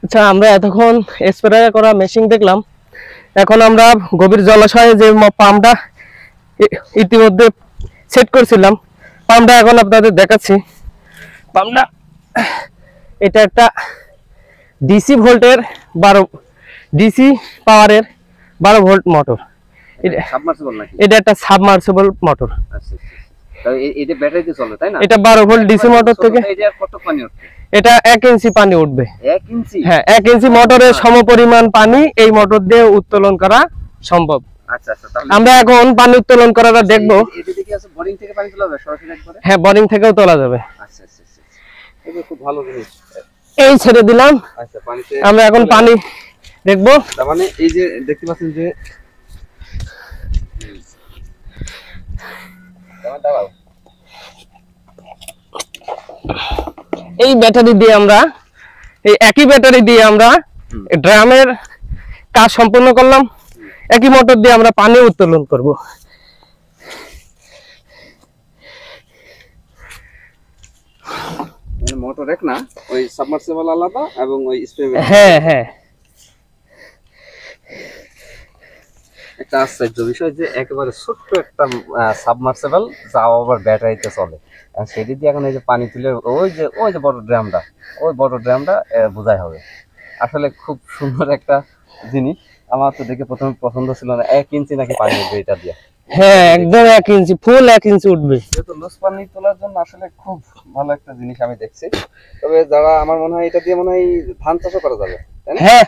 আচ্ছা, আমরা এতক্ষণ স্প্রে করা মেশিন দেখলাম। এখন আমরা গভীর জলাশয়ে যে পাম্পটা ইতিমধ্যে সেট করছিলাম, পাম্পটা এখন আপনাদের দেখাচ্ছি। পাম্পটা এটা একটা ডিসি ভোল্টের 12 ডিসি পাওয়ারের 12 ভোল্ট মোটর। এটা একটা সাবমার্সিবল মোটর। এটা ব্যাটারিতে চলে তাই না? এটা 12 ভোল্ট ডিসি মোটর থেকে কত পানি উঠবে? এটা 1 ইঞ্চি পানি উঠবে। 1 ইঞ্চি? হ্যাঁ, 1 ইঞ্চি মোটরের সমপরিমাণ পানি এই মোটর দিয়ে উত্তোলন করা সম্ভব। আচ্ছা আচ্ছা, তাহলে আমরা এখন পানি উত্তোলন করাটা দেখবো। এটা কি আছে বোরিং থেকে পানি তোলা যাবে সরাসরি একবারে? হ্যাঁ, বোরিং থেকেও তোলা যাবে। আচ্ছা আচ্ছা আচ্ছা, এটা খুব ভালো জিনিস। এই ছেড়ে দিলাম। আচ্ছা, পানিতে আমরা এখন পানি দেখবো। তার মানে এই যে দেখতে পাচ্ছেন যে এই ব্যাটারি দিয়ে আমরা এই একই ব্যাটারি দিয়ে আমরা ড্রামের কাজ সম্পূর্ণ করলাম। একই মোটর দিয়ে আমরা পানি উত্তোলন করব। মানে মোটর এক না, ওই সাবমার্সিবল আলাদা এবং ওই স্প্রে। হ্যাঁ হ্যাঁ, একটা আশ্চর্য বিষয় যে একেবারে ছোট্ট একটা সাবমার্সিবল যাও আবার ব্যাটারিতে চলে, আর সেটি দিয়ে এখন এই যে পানি তুলে ওই যে বড় ড্রামটা, ওই বড় ড্রামটা বোঝাই হবে। আসলে খুব সুন্দর একটা জিনিস। আমার তো দেখে প্রথমে পছন্দ ছিল না, 1 ইঞ্চি নাকি পানি উঠবে এটা দিয়ে। হ্যাঁ, একদম 1 ইঞ্চি, ফুল 1 ইঞ্চি উঠবে। যেহেতু লুজ পানি তোলার জন্য আসলে খুব ভালো একটা জিনিস আমি দেখছি। তবে যারা আমার মনে হয় এটা দিয়ে মনে হয় ধান চাষও করা যাবে, তাই না? হ্যাঁ,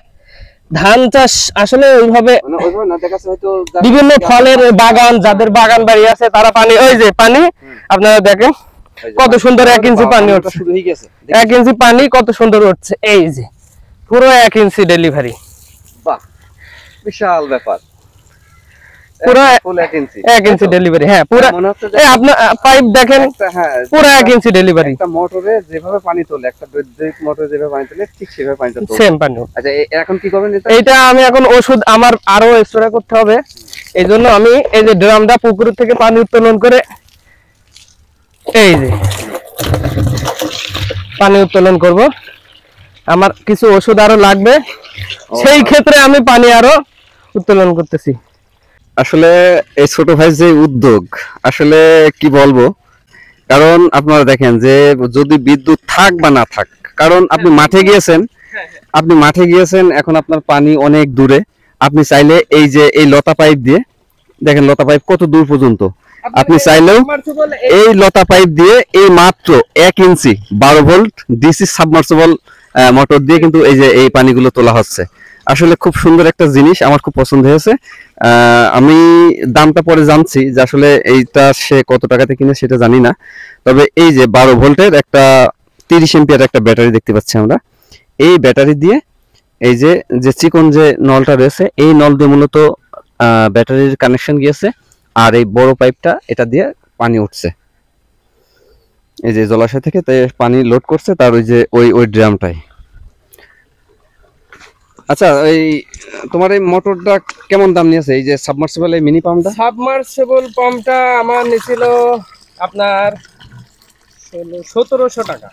ধান চাষ আসলে ওইভাবে মানে ওইভাবে না, দেখা যাচ্ছে হয়তো বিভিন্ন ফলের বাগান, যাদের বাগান বাড়ি আছে তারা পানি, ওই যে পানি আপনারা দেখেন কত সুন্দর 1 ইঞ্চি পানি উঠছে। শুরু হয়ে গেছে, 1 ইঞ্চি পানি কত সুন্দর উঠছে। এই যে পুরো 1 ইঞ্চি ডেলিভারি। বাহ, বিশাল ব্যাপার। পুরো ফুল 1 ইঞ্চি, 1 ইঞ্চি ডেলিভারি। হ্যাঁ, পুরো মনে হচ্ছে এই আপনার পাইপ দেখেন, হ্যাঁ পুরো 1 ইঞ্চি ডেলিভারি। একটা মোটরে যেভাবে পানি তোলে, একটা বৈদ্যুতিক মোটরে যেভাবে পানি তোলে ঠিক সেভাবে পানি তোলে, সেম পানি। আচ্ছা, এখন কি করবেন? এইটা আমি এখন ওষুধ আমার আরো স্প্রে করতে হবে। এইজন্য আমি এই যে ড্রামটা পুকুর থেকে পানি উত্তোলন করে এই যে পানি উত্তোলন করব। আমার কিছু ওষুধ আরো লাগবে, সেই ক্ষেত্রে আমি পানি আরো উত্তোলন করতেছি। আসলে এই ছোট ভাই যে উদ্যোগ, আসলে কি বলবো, কারণ আপনারা দেখেন যে যদি বিদ্যুৎ থাক বা না থাক, কারণ আপনি মাঠে গিয়েছেন, এখন আপনার পানি অনেক দূরে, আপনি চাইলে এই যে এই লতা পাইপ দিয়ে দেখেন, লতা পাইপ কত দূর পর্যন্ত, আপনি চাইলেও এই লতা পাইপ দিয়ে এই মাত্র 1 ইঞ্চি 12 ভোল্ট ডিসি সাবমার্সিবল মোটর দিয়ে কিন্তু এই যে এই পানিগুলো তোলা হচ্ছে। আসলে খুব সুন্দর একটা জিনিস, আমার খুব পছন্দ হয়েছে। আমি দামটা পরে জানছি যে আসলে এইটা সে কত টাকাতে কিনে সেটা জানি না। তবে এই যে 12 ভোল্টের একটা 30 এম্পিয়ার একটা ব্যাটারি দেখতে পাচ্ছি আমরা, এই ব্যাটারি দিয়ে এই যে চিকন যে নলটা রয়েছে, এই নল দিয়ে মূলত ব্যাটারির কানেকশন গিয়েছে, আর এই বড় পাইপটা এটা দিয়ে পানি উঠছে এই যে জলাশয় থেকে, তাই পানি লোড করছে তার ওই যে ওই ড্রামটাই। আচ্ছা, এই তোমার এই মোটরটা কেমন দাম নিয়েছে, এই যে সাবমার্সিবল এই মিনি পাম্পটা? সাবমার্সিবল পাম্পটা আমার নিছিল আপনার 1700 টাকা।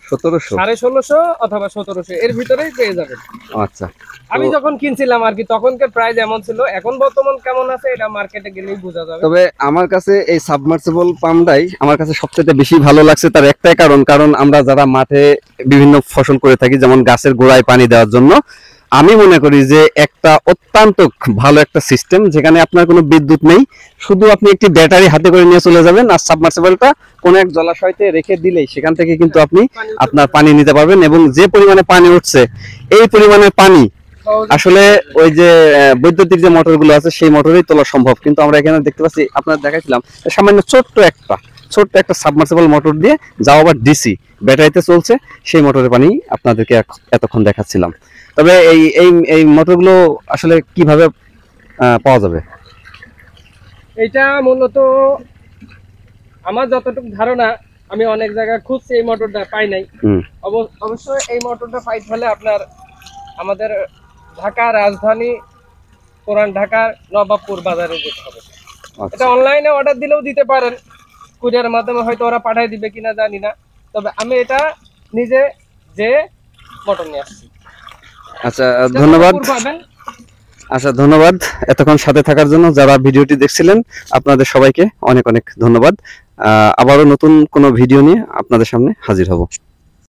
1700, 1650 অথবা 1700 এর ভিতরেই পেয়ে যাবেন। আচ্ছা, আমি যখন কিনছিলাম আর কি তখনকার প্রাইস এমন ছিল, এখন বর্তমান কেমন আছে এটা মার্কেটে গেলেই বোঝা যাবে। তবে আমার কাছে এই সাবমার্সিবল পাম্পটাই আমার কাছে সবচেয়ে বেশি ভালো লাগছে। তার একটাই কারণ আমরা যারা মাঠে বিভিন্ন ফসল করে থাকি, যেমন গাছের গোড়ায় পানি দেওয়ার জন্য, আমি মনে করি যে একটা অত্যন্ত ভালো একটা সিস্টেম, যেখানে আপনার কোনো বিদ্যুৎ নেই, শুধু আপনি একটি ব্যাটারি হাতে করে নিয়ে চলে যাবেন, আর সাবমার্সিবলটা কোনো এক জলাশয়তে রেখে দিলেই সেখান থেকে কিন্তু আপনি আপনার পানি নিতে পারবেন। এবং যে পরিমাণে পানি উঠছে, এই পরিমাণের পানি আসলে ওই যে বৈদ্যুতিক যে মোটরগুলো আছে সেই মোটরেই তোলা সম্ভব। কিন্তু আমরা এখানে দেখতে পাচ্ছি, আপনারা দেখাইছিলাম সামান্য ছোট্ট একটা সাবমার্সিবল মোটর দিয়ে, যাও আবার ডিসি ব্যাটারিতে চলছে, সেই মোটরের পানি আপনাদেরকে এতক্ষণ দেখাচ্ছিলাম। তবে এই মোটরগুলো আসলে কিভাবে পাওয়া যাবে? এটা মূলত আমার যতটুকু ধারণা, আমি অনেক জায়গায় খুঁজছি, এই মোটরটা পাই নাই। অবশ্যই এই মোটরটা পাইতে হলে আপনার আমাদের ঢাকা রাজধানী পুরান ঢাকার নবাবপুর বাজারে যেতে হবে। এটা অনলাইনে অর্ডার দিলেও দিতে পারেন, কুরিয়ারের মাধ্যমে হয়তো ওরা পাঠিয়ে দিবে কিনা জানি না। তবে আমি এটা নিজে যে মোটর নিয়ে আসছি। আচ্ছা ধন্যবাদ। পুকুর পাবেন। আচ্ছা ধন্যবাদ এতক্ষণ সাথে থাকার জন্য। যারা ভিডিওটি দেখছিলেন আপনাদের সবাইকে অনেক অনেক ধন্যবাদ। আবারও নতুন কোনো ভিডিও নিয়ে আপনাদের সামনে হাজির হব।